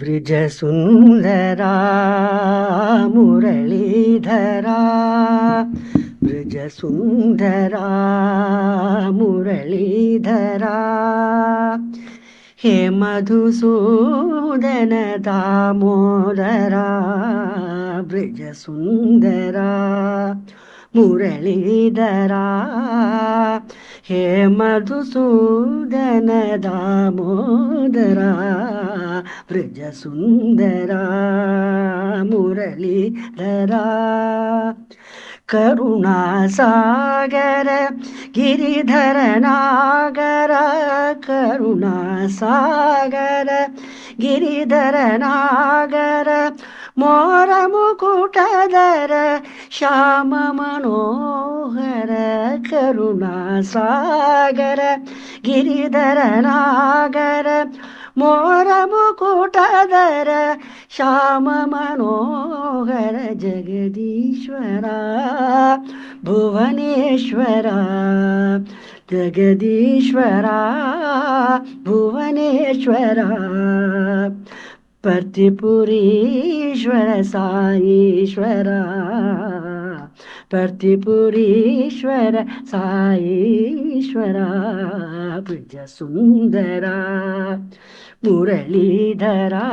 ब्रजसुन्दरा मुरलीधरा ब्रजसुन्दरा मुरलीधरा हे मधुसूदन दामोदरा ब्रजसुन्दरा मुरलीधरा हे मधुसूदन दामोदरा ब्रजसुन्दरा मुरलीधरा करुणासागर गिरिधर नागर करुणासागर गिरिधर नागर मोर मुकुटधर श्याम मनोहर करुणासागर गिरिधर नागर मोर मुकुटधर श्याम मनोहर जगदीश्वरा भुवनेश्वरा जगदीश्वरा भुवनेश्वरा पर्तिपुरीश्वर साईश्वरा पर्तिपुरीश्वर साईश्वरा ब्रजसुन्दरा मुरलीधरा।